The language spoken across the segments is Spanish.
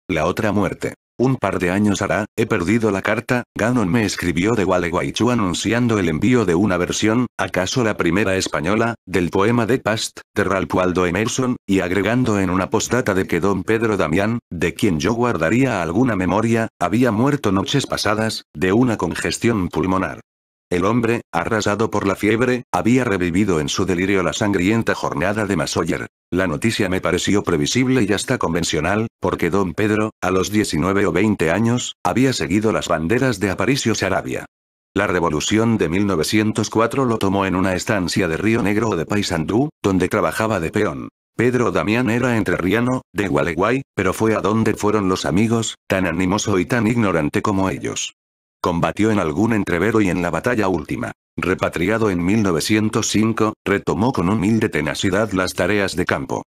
La otra muerte. Un par de años hará, he perdido la carta, Gannon me escribió de Gualeguaychú anunciando el envío de una versión, acaso la primera española, del poema de Past, de Ralph Waldo Emerson, y agregando en una postdata de que don Pedro Damián, de quien yo guardaría alguna memoria, había muerto noches pasadas, de una congestión pulmonar. El hombre, arrasado por la fiebre, había revivido en su delirio la sangrienta jornada de Masoyer. La noticia me pareció previsible y hasta convencional, porque don Pedro, a los 19 o 20 años, había seguido las banderas de Aparicio Saravia. La revolución de 1904 lo tomó en una estancia de Río Negro o de Paysandú, donde trabajaba de peón. Pedro Damián era entrerriano, de Gualeguay, pero fue a donde fueron los amigos, tan animoso y tan ignorante como ellos. Combatió en algún entrevero y en la batalla última. Repatriado en 1905, retomó con humilde tenacidad las tareas de campo.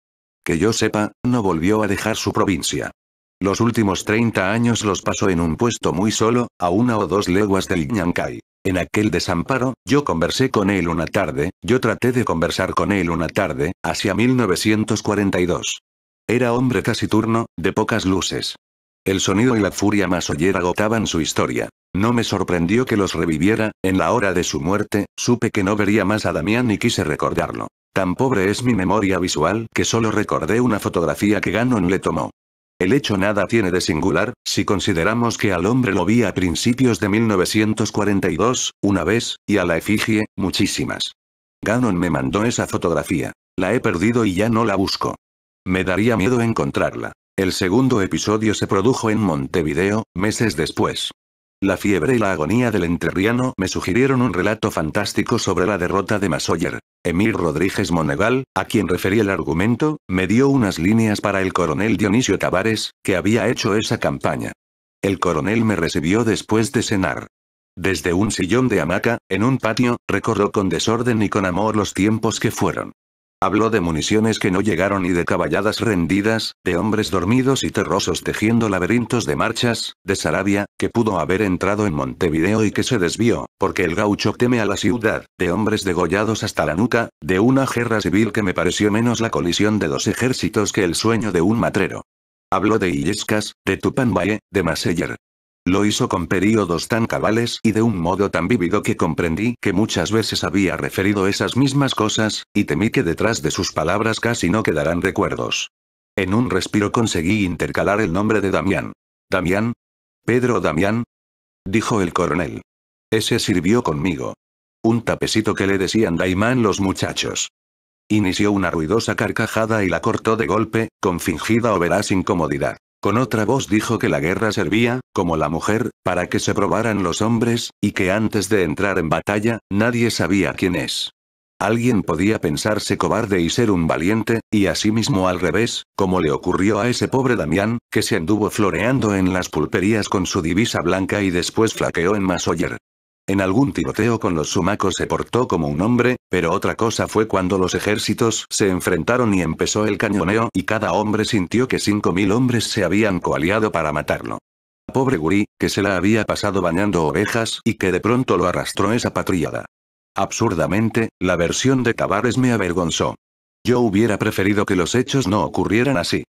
Que yo sepa, no volvió a dejar su provincia. Los últimos 30 años los pasó en un puesto muy solo, a 1 o 2 leguas del Ñancay. En aquel desamparo, yo conversé con él una tarde, yo traté de conversar con él una tarde, hacia 1942. Era hombre taciturno, de pocas luces. El sonido y la furia masoyer agotaban su historia. No me sorprendió que los reviviera, en la hora de su muerte, supe que no vería más a Damián y quise recordarlo. Tan pobre es mi memoria visual que solo recordé una fotografía que Gannon le tomó. El hecho nada tiene de singular, si consideramos que al hombre lo vi a principios de 1942, una vez, y a la efigie, muchísimas. Gannon me mandó esa fotografía. La he perdido y ya no la busco. Me daría miedo encontrarla. El segundo episodio se produjo en Montevideo, meses después. La fiebre y la agonía del entrerriano me sugirieron un relato fantástico sobre la derrota de Masoyer. Emil Rodríguez Monegal, a quien referí el argumento, me dio unas líneas para el coronel Dionisio Tavares, que había hecho esa campaña. El coronel me recibió después de cenar. Desde un sillón de hamaca, en un patio, recordó con desorden y con amor los tiempos que fueron. Habló de municiones que no llegaron y de caballadas rendidas, de hombres dormidos y terrosos tejiendo laberintos de marchas, de Saravia, que pudo haber entrado en Montevideo y que se desvió, porque el gaucho teme a la ciudad, de hombres degollados hasta la nuca, de una guerra civil que me pareció menos la colisión de 2 ejércitos que el sueño de un matrero. Habló de Illescas, de Tupambaye, de Maseyer. Lo hizo con períodos tan cabales y de un modo tan vívido que comprendí que muchas veces había referido esas mismas cosas, y temí que detrás de sus palabras casi no quedaran recuerdos. En un respiro conseguí intercalar el nombre de Damián. ¿Damián? ¿Pedro Damián? Dijo el coronel. Ese sirvió conmigo. Un tapecito que le decían Daimán los muchachos. Inició una ruidosa carcajada y la cortó de golpe, con fingida o veraz incomodidad. Con otra voz dijo que la guerra servía, como la mujer, para que se probaran los hombres, y que antes de entrar en batalla, nadie sabía quién es. Alguien podía pensarse cobarde y ser un valiente, y asimismo al revés, como le ocurrió a ese pobre Damián, que se anduvo floreando en las pulperías con su divisa blanca y después flaqueó en Masoyer. En algún tiroteo con los sumacos se portó como un hombre, pero otra cosa fue cuando los ejércitos se enfrentaron y empezó el cañoneo y cada hombre sintió que 5.000 hombres se habían coaliado para matarlo. Pobre gurí, que se la había pasado bañando ovejas y que de pronto lo arrastró esa patriada. Absurdamente, la versión de Tavares me avergonzó. Yo hubiera preferido que los hechos no ocurrieran así.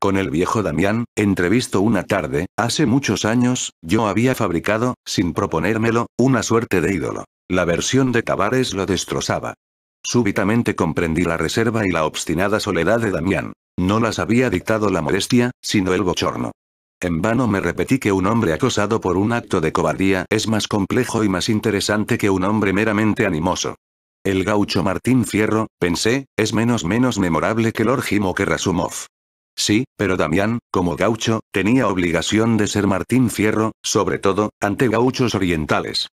Con el viejo Damián, entrevisto una tarde, hace muchos años, yo había fabricado, sin proponérmelo, una suerte de ídolo. La versión de Tavares lo destrozaba. Súbitamente comprendí la reserva y la obstinada soledad de Damián. No las había dictado la modestia, sino el bochorno. En vano me repetí que un hombre acosado por un acto de cobardía es más complejo y más interesante que un hombre meramente animoso. El gaucho Martín Fierro, pensé, es menos memorable que Lord Jim o que Rasumov. Sí, pero Damián, como gaucho, tenía obligación de ser Martín Fierro, sobre todo, ante gauchos orientales.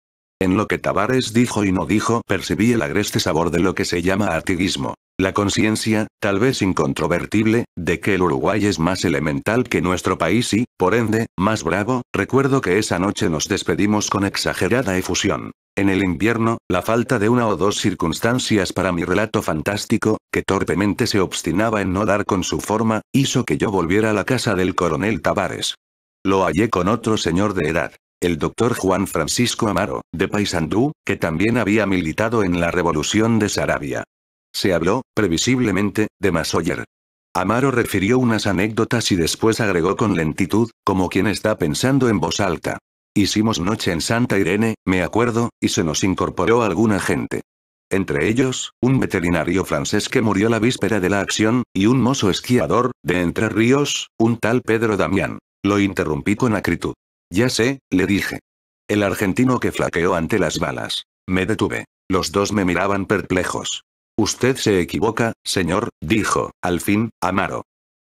En lo que Tavares dijo y no dijo percibí el agreste sabor de lo que se llama artiguismo. La conciencia, tal vez incontrovertible, de que el Uruguay es más elemental que nuestro país y, por ende, más bravo. Recuerdo que esa noche nos despedimos con exagerada efusión. En el invierno, la falta de 1 o 2 circunstancias para mi relato fantástico, que torpemente se obstinaba en no dar con su forma, hizo que yo volviera a la casa del coronel Tavares. Lo hallé con otro señor de edad. El doctor Juan Francisco Amaro, de Paysandú, que también había militado en la revolución de Saravia. Se habló, previsiblemente, de Masoyer. Amaro refirió unas anécdotas y después agregó con lentitud, como quien está pensando en voz alta. Hicimos noche en Santa Irene, me acuerdo, y se nos incorporó alguna gente. Entre ellos, un veterinario francés que murió la víspera de la acción, y un mozo esquiador, de Entre Ríos, un tal Pedro Damián. Lo interrumpí con acritud. Ya sé, le dije. El argentino que flaqueó ante las balas. Me detuve. Los dos me miraban perplejos. Usted se equivoca, señor, dijo, al fin, Amaro.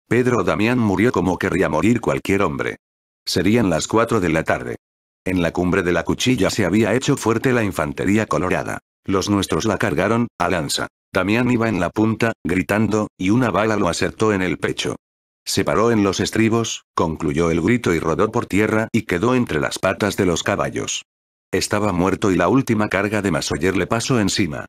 Pedro Damián murió como querría morir cualquier hombre. Serían las 4 de la tarde. En la cumbre de la cuchilla se había hecho fuerte la infantería colorada. Los nuestros la cargaron, a lanza. Damián iba en la punta, gritando, y una bala lo acertó en el pecho. Se paró en los estribos, concluyó el grito y rodó por tierra y quedó entre las patas de los caballos. Estaba muerto y la última carga de Masoller le pasó encima.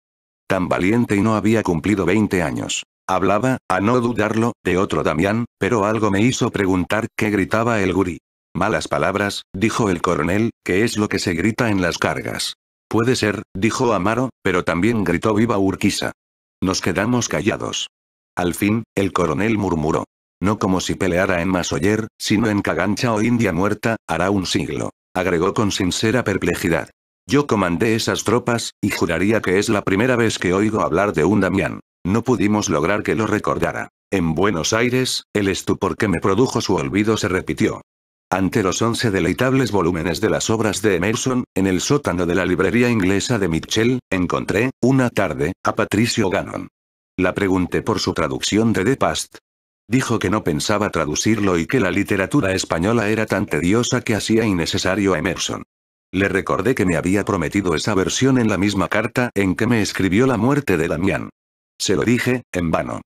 Tan valiente y no había cumplido 20 años. Hablaba, a no dudarlo, de otro Damián, pero algo me hizo preguntar qué gritaba el gurí. Malas palabras, dijo el coronel, que es lo que se grita en las cargas. Puede ser, dijo Amaro, pero también gritó viva Urquiza. Nos quedamos callados. Al fin, el coronel murmuró. No como si peleara en Masoller, sino en Cagancha o India Muerta, hará un siglo. Agregó con sincera perplejidad. Yo comandé esas tropas, y juraría que es la primera vez que oigo hablar de un Damián. No pudimos lograr que lo recordara. En Buenos Aires, el estupor que me produjo su olvido se repitió. Ante los 11 deleitables volúmenes de las obras de Emerson, en el sótano de la librería inglesa de Mitchell, encontré, una tarde, a Patricio Gannon. La pregunté por su traducción de The Past. Dijo que no pensaba traducirlo y que la literatura española era tan tediosa que hacía innecesario a Emerson. Le recordé que me había prometido esa versión en la misma carta en que me escribió la muerte de Damián. Se lo dije, en vano.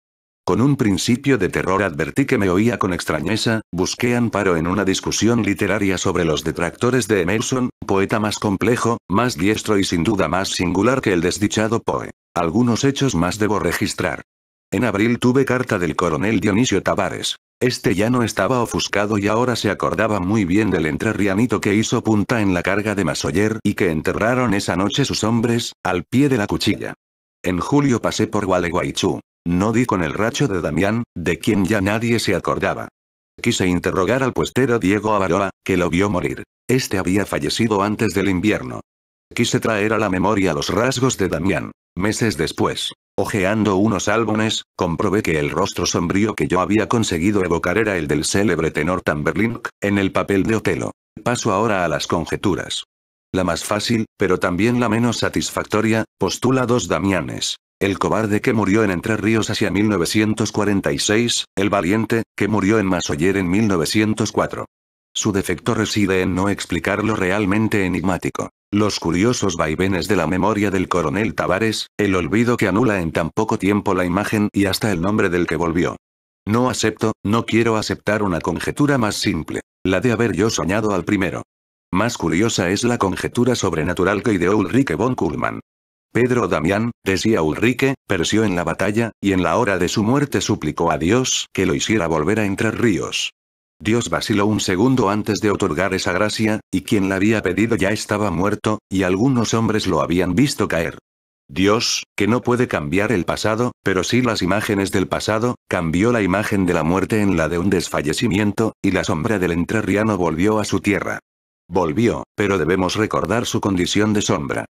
Con un principio de terror advertí que me oía con extrañeza, busqué amparo en una discusión literaria sobre los detractores de Emerson, poeta más complejo, más diestro y sin duda más singular que el desdichado Poe. Algunos hechos más debo registrar. En abril tuve carta del coronel Dionisio Tavares. Este ya no estaba ofuscado y ahora se acordaba muy bien del entrerrianito que hizo punta en la carga de Masoller y que enterraron esa noche sus hombres, al pie de la cuchilla. En julio pasé por Gualeguaychú. No di con el racho de Damián, de quien ya nadie se acordaba. Quise interrogar al puestero Diego Avaroa, que lo vio morir. Este había fallecido antes del invierno. Quise traer a la memoria los rasgos de Damián. Meses después, hojeando unos álbumes, comprobé que el rostro sombrío que yo había conseguido evocar era el del célebre tenor Tamberlink, en el papel de Otelo. Paso ahora a las conjeturas. La más fácil, pero también la menos satisfactoria, postula dos Damianes. El cobarde que murió en Entre Ríos hacia 1946, el valiente, que murió en Masoller en 1904. Su defecto reside en no explicar lo realmente enigmático. Los curiosos vaivenes de la memoria del coronel Tavares, el olvido que anula en tan poco tiempo la imagen y hasta el nombre del que volvió. No quiero aceptar una conjetura más simple. La de haber yo soñado al primero. Más curiosa es la conjetura sobrenatural que ideó Ulrike von Kuhlmann. Pedro Damián, decía Ulrike, pereció en la batalla, y en la hora de su muerte suplicó a Dios que lo hiciera volver a Entre Ríos. Dios vaciló un segundo antes de otorgar esa gracia, y quien la había pedido ya estaba muerto, y algunos hombres lo habían visto caer. Dios, que no puede cambiar el pasado, pero sí las imágenes del pasado, cambió la imagen de la muerte en la de un desfallecimiento, y la sombra del entrerriano volvió a su tierra. Volvió, pero debemos recordar su condición de sombra.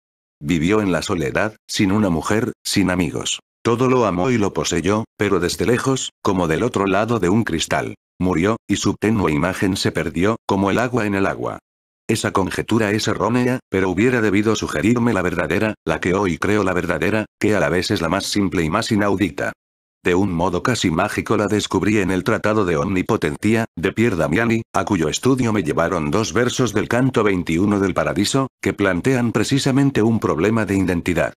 Vivió en la soledad, sin una mujer, sin amigos. Todo lo amó y lo poseyó, pero desde lejos, como del otro lado de un cristal. Murió, y su tenue imagen se perdió, como el agua en el agua. Esa conjetura es errónea, pero hubiera debido sugerirme la verdadera, la que hoy creo la verdadera, que a la vez es la más simple y más inaudita. De un modo casi mágico la descubrí en el Tratado de Omnipotencia, de Pier Damiani, a cuyo estudio me llevaron dos versos del canto 21 del Paradiso, que plantean precisamente un problema de identidad.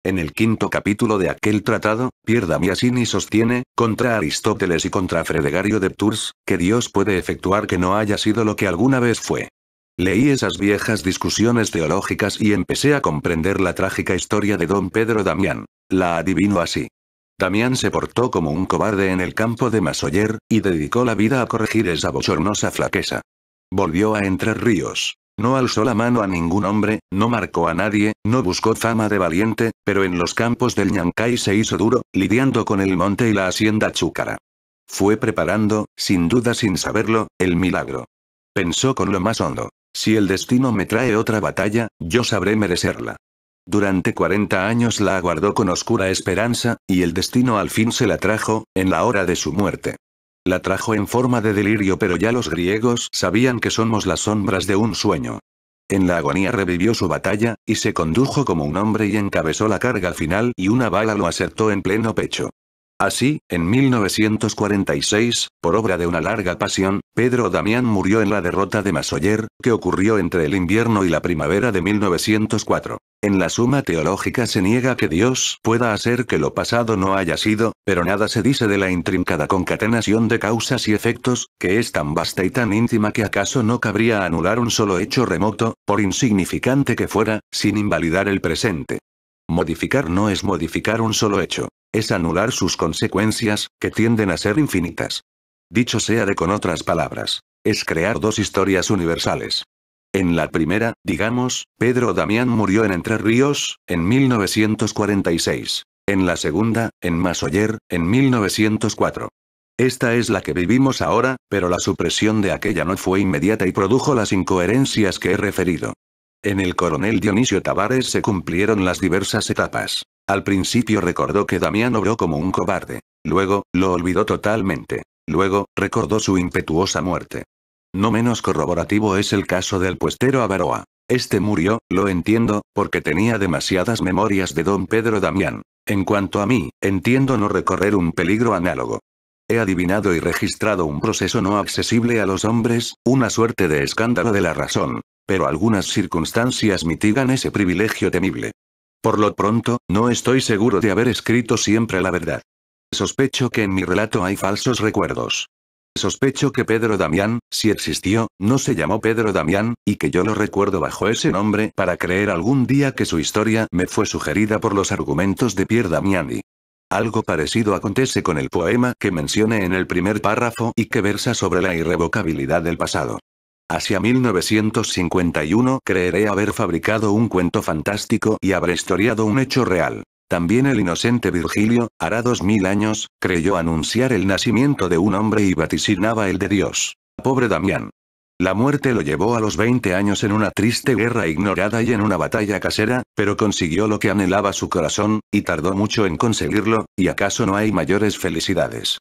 En el quinto capítulo de aquel tratado, Pier Damiani sostiene, contra Aristóteles y contra Fredegario de Tours, que Dios puede efectuar que no haya sido lo que alguna vez fue. Leí esas viejas discusiones teológicas y empecé a comprender la trágica historia de don Pedro Damián. La adivino así. Damián se portó como un cobarde en el campo de Masoller, y dedicó la vida a corregir esa bochornosa flaqueza. Volvió a Entre Ríos. No alzó la mano a ningún hombre, no marcó a nadie, no buscó fama de valiente, pero en los campos del Ñancay se hizo duro, lidiando con el monte y la hacienda chúcara. Fue preparando, sin duda sin saberlo, el milagro. Pensó con lo más hondo. Si el destino me trae otra batalla, yo sabré merecerla. Durante 40 años la aguardó con oscura esperanza, y el destino al fin se la trajo, en la hora de su muerte. La trajo en forma de delirio, pero ya los griegos sabían que somos las sombras de un sueño. En la agonía revivió su batalla, y se condujo como un hombre y encabezó la carga final y una bala lo acertó en pleno pecho. Así, en 1946, por obra de una larga pasión, Pedro Damián murió en la derrota de Massoyer, que ocurrió entre el invierno y la primavera de 1904. En la Suma Teológica se niega que Dios pueda hacer que lo pasado no haya sido, pero nada se dice de la intrincada concatenación de causas y efectos, que es tan vasta y tan íntima que acaso no cabría anular un solo hecho remoto, por insignificante que fuera, sin invalidar el presente. Modificar no es modificar un solo hecho. Es anular sus consecuencias, que tienden a ser infinitas. Dicho sea con otras palabras, es crear dos historias universales. En la primera, digamos, Pedro Damián murió en Entre Ríos, en 1946. En la segunda, en Massoyer, en 1904. Esta es la que vivimos ahora, pero la supresión de aquella no fue inmediata y produjo las incoherencias que he referido. En el coronel Dionisio Tavares se cumplieron las diversas etapas. Al principio recordó que Damián obró como un cobarde. Luego, lo olvidó totalmente. Luego, recordó su impetuosa muerte. No menos corroborativo es el caso del puestero Avaroa. Este murió, lo entiendo, porque tenía demasiadas memorias de don Pedro Damián. En cuanto a mí, entiendo no recorrer un peligro análogo. He adivinado y registrado un proceso no accesible a los hombres, una suerte de escándalo de la razón. Pero algunas circunstancias mitigan ese privilegio temible. Por lo pronto, no estoy seguro de haber escrito siempre la verdad. Sospecho que en mi relato hay falsos recuerdos. Sospecho que Pedro Damián, si existió, no se llamó Pedro Damián, y que yo lo recuerdo bajo ese nombre para creer algún día que su historia me fue sugerida por los argumentos de Pierre Damiani. Algo parecido acontece con el poema que mencioné en el primer párrafo y que versa sobre la irrevocabilidad del pasado. Hacia 1951 creeré haber fabricado un cuento fantástico y habré historiado un hecho real. También el inocente Virgilio, hará 2000 años, creyó anunciar el nacimiento de un hombre y vaticinaba el de Dios. Pobre Damián. La muerte lo llevó a los 20 años en una triste guerra ignorada y en una batalla casera, pero consiguió lo que anhelaba su corazón, y tardó mucho en conseguirlo, y acaso no hay mayores felicidades.